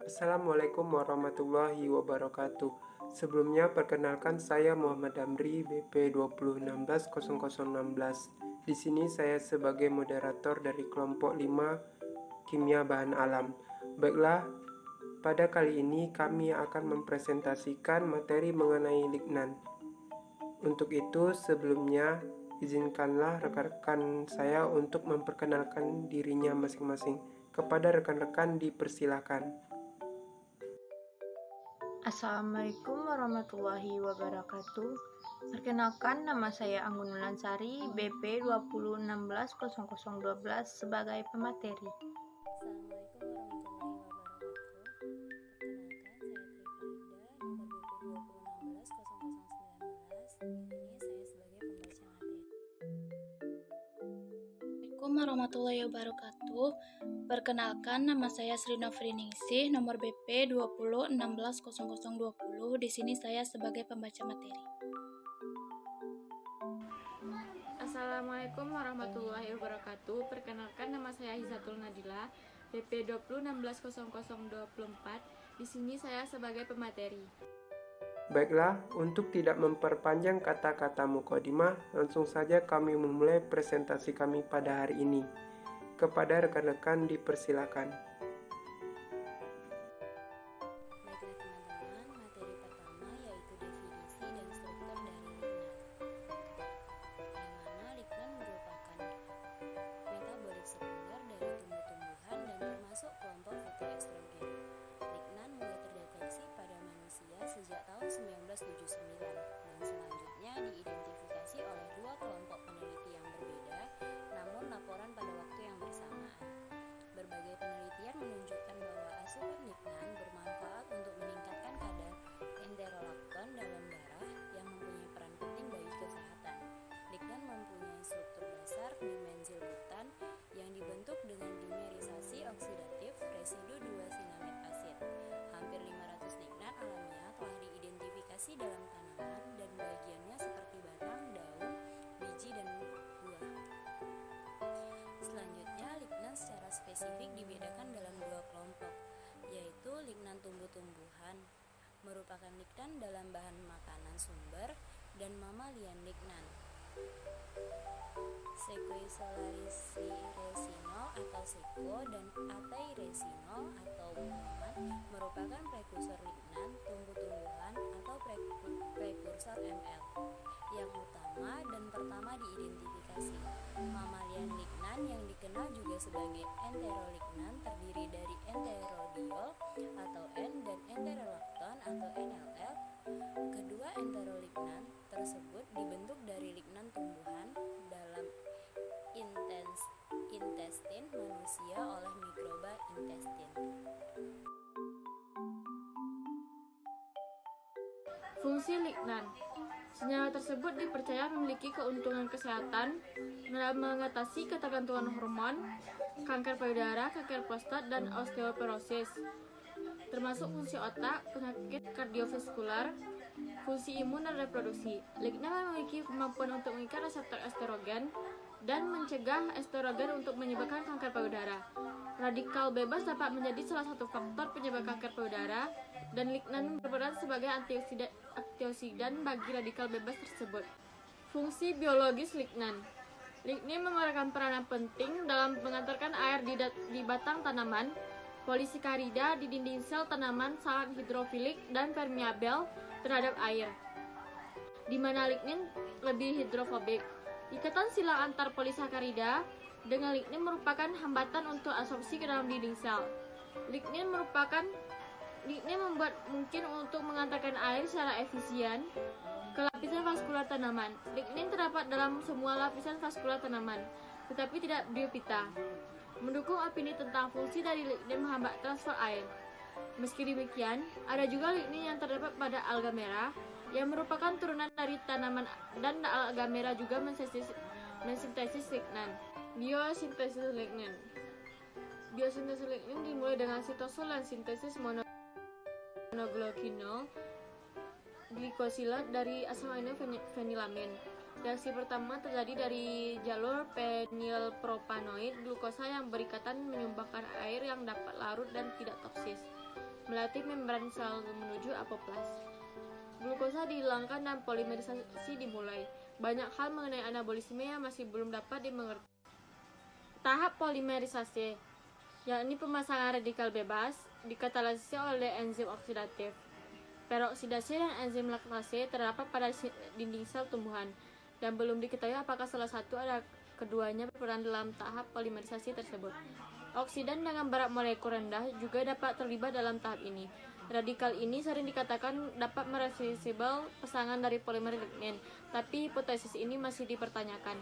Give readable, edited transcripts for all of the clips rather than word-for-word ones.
Assalamualaikum warahmatullahi wabarakatuh. Sebelumnya perkenalkan saya Muhammad Damri, BP 2016-0016. Di sini saya sebagai moderator dari kelompok 5 Kimia Bahan Alam. Baiklah, pada kali ini kami akan mempresentasikan materi mengenai lignan. Untuk itu, sebelumnya izinkanlah rekan-rekan saya untuk memperkenalkan dirinya masing-masing. Kepada rekan-rekan dipersilakan. Assalamualaikum warahmatullahi wabarakatuh. Perkenalkan, nama saya Anggun Nulansari, BP 2016-0012 sebagai pemateri. Assalamualaikum warahmatullahi wabarakatuh. Perkenalkan, saya Trifarida, nomor BP 2016-0019. Ini saya sebagai pembaca materi. Assalamualaikum warahmatullahi wabarakatuh. Perkenalkan, nama saya Sri Nofriningsih, nomor BP 2016-0020. Di sini saya sebagai pembaca materi. Assalamualaikum warahmatullahi wabarakatuh. Perkenalkan, nama saya Hizatul Nadila, BP 2016-0024. Di sini saya sebagai pemateri. Baiklah, untuk tidak memperpanjang kata-kata mukadimah, langsung saja kami memulai presentasi kami pada hari ini. Kepada rekan-rekan dipersilakan. Baiklah teman-teman, materi pertama yaitu definisi dan struktur dari lignan. Yang mana lignan merupakan metabolit sekunder dari tumbuh-tumbuhan dan termasuk kelompok fitoestrogen. Lignan mulai terdeteksi pada manusia sejak tahun 1979 dan selanjutnya diidentifikasi oleh dua kelompok peneliti yang berbeda, namun laporan pada waktu yang bersamaan. Berbagai penelitian menunjukkan bahwa asupan lignan bermanfaat untuk meningkatkan kadar enterolakton dalam darah yang mempunyai peran penting bagi kesehatan. Lignan mempunyai struktur dasar dimenzilbutan yang dibentuk dengan dimerisasi oksidatif residu 2-sinamet asid. Hampir 500 lignan alamiah telah diidentifikasi dalam tanaman dan bagiannya seperti batang, daun, biji, dan buah. Selanjutnya, lignan secara spesifik dibedakan dalam dua kelompok, yaitu lignan tumbuh-tumbuhan, merupakan lignan dalam bahan makanan sumber, dan mamalian lignan. Sequoisolariresinol atau seko dan atairesinol atau monoman merupakan prekursor lignan tumbuh-tumbuhan atau prekursor ML yang utama dan pertama diidentifikasi. Mamalian lignan yang dikenal juga sebagai enterolignan terdiri dari enterodiol atau N dan enterolakton atau NLL. Kedua enterolignan tersebut dibentuk dari lignan tumbuhan dalam intestin manusia oleh mikroba intestin. Fungsi lignan. Senyawa tersebut dipercaya memiliki keuntungan kesehatan dalam mengatasi ketergantungan hormon, kanker payudara, kanker prostat, dan osteoporosis, termasuk fungsi otak, penyakit kardiovaskular, fungsi imun dan reproduksi. Lignan memiliki kemampuan untuk mengikat reseptor estrogen dan mencegah estrogen untuk menyebabkan kanker payudara. Radikal bebas dapat menjadi salah satu faktor penyebab kanker payudara, dan lignan berperan sebagai antioksidan bagi radikal bebas tersebut. Fungsi biologis lignan. Lignin memerankan peranan penting dalam mengantarkan air di batang tanaman. Polisakarida di dinding sel tanaman sangat hidrofilik dan permeabel terhadap air, di mana lignin lebih hidrofobik. Ikatan silang antar polisakarida dengan lignin merupakan hambatan untuk absorpsi ke dalam dinding sel. Lignin membuat mungkin untuk mengantarkan air secara efisien ke lapisan vaskular tanaman. Lignin terdapat dalam semua lapisan vaskular tanaman, tetapi tidak biopita. Mendukung opini tentang fungsi dari lignin menghambat transfer air. Meski demikian, ada juga lignin yang terdapat pada alga merah, yang merupakan turunan dari tanaman, dan alga merah juga mensintesis lignan. Biosintesis lignin. Biosintesis lignin dimulai dengan sitosol dan sintesis monoglycinol glikosilat dari asam amino fenilamin. Reaksi pertama terjadi dari jalur fenilpropanoid glukosa yang berikatan menyumbangkan air yang dapat larut dan tidak toksis, melatih membran sel menuju apoplas. Glukosa dihilangkan dan polimerisasi dimulai. Banyak hal mengenai anabolisme yang masih belum dapat dimengerti. Tahap polimerisasi, yakni pemasangan radikal bebas, dikatalisis oleh enzim oksidatif. Peroksidasi dan enzim laktase terdapat pada dinding sel tumbuhan, dan belum diketahui apakah salah satu atau keduanya berperan dalam tahap polimerisasi tersebut. Oksidan dengan berat molekul rendah juga dapat terlibat dalam tahap ini. Radikal ini sering dikatakan dapat mereversibel pasangan dari polimer lignin, tapi hipotesis ini masih dipertanyakan.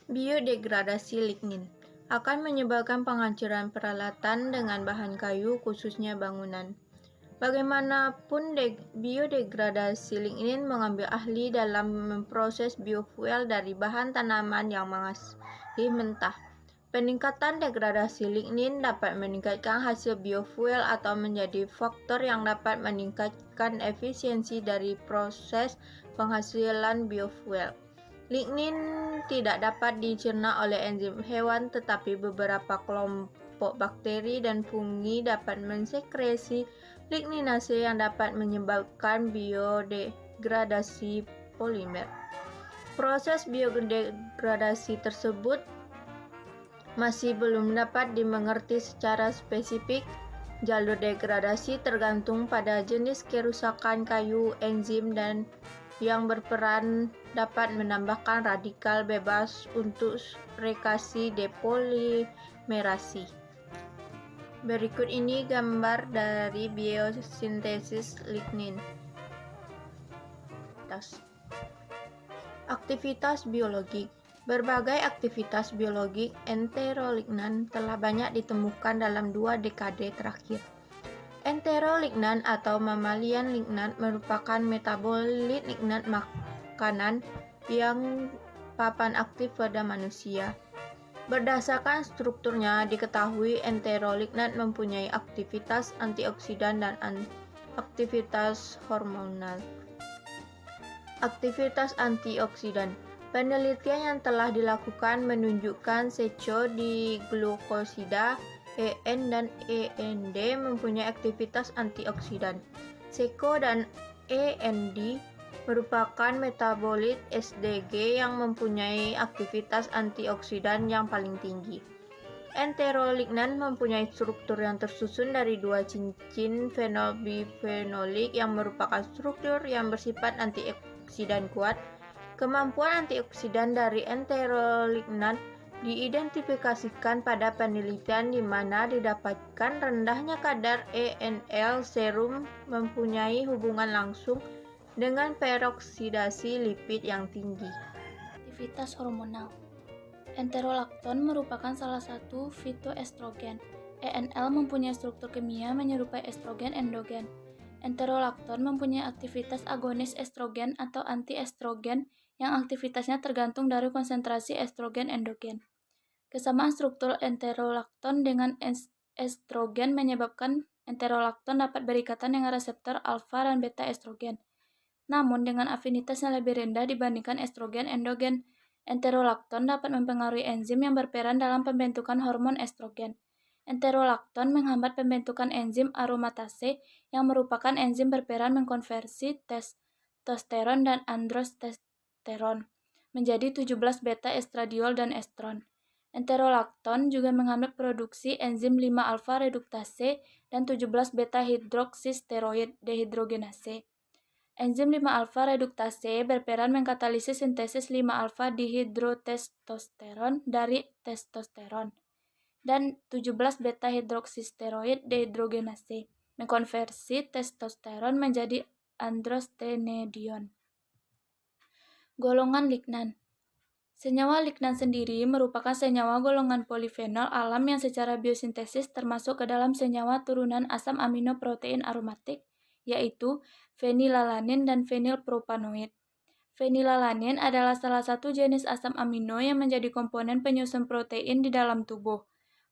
Biodegradasi lignin akan menyebabkan penghancuran peralatan dengan bahan kayu, khususnya bangunan. Bagaimanapun, biodegradasi lignin mengambil ahli dalam memproses biofuel dari bahan tanaman yang masih mentah. Peningkatan degradasi lignin dapat meningkatkan hasil biofuel atau menjadi faktor yang dapat meningkatkan efisiensi dari proses penghasilan biofuel. Lignin tidak dapat dicerna oleh enzim hewan, tetapi beberapa kelompok bakteri dan fungi dapat mensekresi ligninase yang dapat menyebabkan biodegradasi polimer. Proses biodegradasi tersebut masih belum dapat dimengerti secara spesifik. Jalur degradasi tergantung pada jenis kerusakan kayu, enzim dan yang berperan dapat menambahkan radikal bebas untuk reaksi depolimerasi. Berikut ini gambar dari biosintesis lignin. Aktivitas biologik. Berbagai aktivitas biologik enterolignan telah banyak ditemukan dalam 2 dekade terakhir. Enterolignan atau mammalian lignan merupakan metabolit lignan makanan yang papan aktif pada manusia. Berdasarkan strukturnya, diketahui enterolignan mempunyai aktivitas antioksidan dan aktivitas hormonal. Aktivitas antioksidan. Penelitian yang telah dilakukan menunjukkan seco-diglukosida, EN dan END mempunyai aktivitas antioksidan. Seco dan END merupakan metabolit SDG yang mempunyai aktivitas antioksidan yang paling tinggi. Enterolignan mempunyai struktur yang tersusun dari 2 cincin fenol-bifenolik yang merupakan struktur yang bersifat antioksidan kuat. Kemampuan antioksidan dari enterolignan diidentifikasikan pada penelitian di mana didapatkan rendahnya kadar ENL serum mempunyai hubungan langsung dengan peroksidasi lipid yang tinggi. Aktivitas hormonal. Enterolakton merupakan salah satu fitoestrogen. ENL mempunyai struktur kimia menyerupai estrogen endogen. Enterolakton mempunyai aktivitas agonis estrogen atau antiestrogen yang aktivitasnya tergantung dari konsentrasi estrogen endogen. Kesamaan struktur enterolakton dengan estrogen menyebabkan enterolakton dapat berikatan dengan reseptor alfa dan beta estrogen. Namun dengan afinitas yang lebih rendah dibandingkan estrogen endogen, enterolakton dapat mempengaruhi enzim yang berperan dalam pembentukan hormon estrogen. Enterolakton menghambat pembentukan enzim aromatase yang merupakan enzim berperan mengkonversi testosteron dan androstenteron menjadi 17 beta estradiol dan estron. Enterolakton juga menghambat produksi enzim 5-alfa reduktase dan 17 beta hidroksisteroid dehidrogenase. Enzim 5-alfa reduktase berperan mengkatalisis sintesis 5-alfa dihidrotestosteron dari testosteron dan 17 beta hidroksisteroid dehidrogenase mengkonversi testosteron menjadi androstenedion. Golongan lignan. Senyawa lignan sendiri merupakan senyawa golongan polifenol alam yang secara biosintesis termasuk ke dalam senyawa turunan asam amino protein aromatik, yaitu fenilalanin dan fenilpropanoid. Fenilalanin adalah salah satu jenis asam amino yang menjadi komponen penyusun protein di dalam tubuh.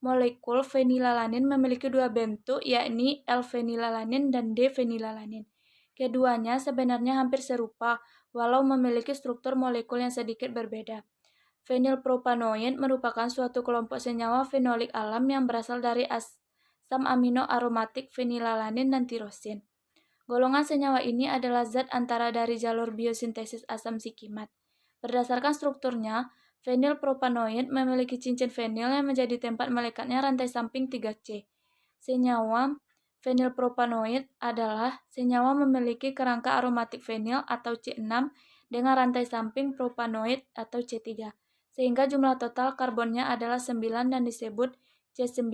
Molekul fenilalanin memiliki 2 bentuk, yakni L-fenilalanin dan D-fenilalanin. Keduanya sebenarnya hampir serupa, walau memiliki struktur molekul yang sedikit berbeda. Fenilpropanoid merupakan suatu kelompok senyawa fenolik alam yang berasal dari asam amino aromatik fenilalanin dan tirosin. Golongan senyawa ini adalah zat antara dari jalur biosintesis asam sikimat. Berdasarkan strukturnya, fenilpropanoid memiliki cincin fenil yang menjadi tempat melekatnya rantai samping 3C. Senyawa fenilpropanoid adalah senyawa memiliki kerangka aromatik fenil atau C6 dengan rantai samping propanoid atau C3, sehingga jumlah total karbonnya adalah 9 dan disebut C9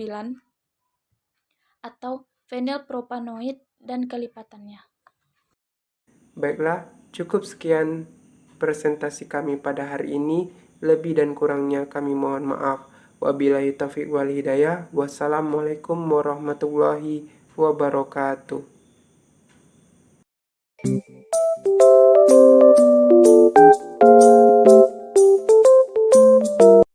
atau fenilpropanoid dan kelipatannya. Baiklah, cukup sekian presentasi kami pada hari ini. Lebih dan kurangnya kami mohon maaf. Wabillahi taufiq wal hidayah. Wassalamualaikum warahmatullahi wabarakatuh.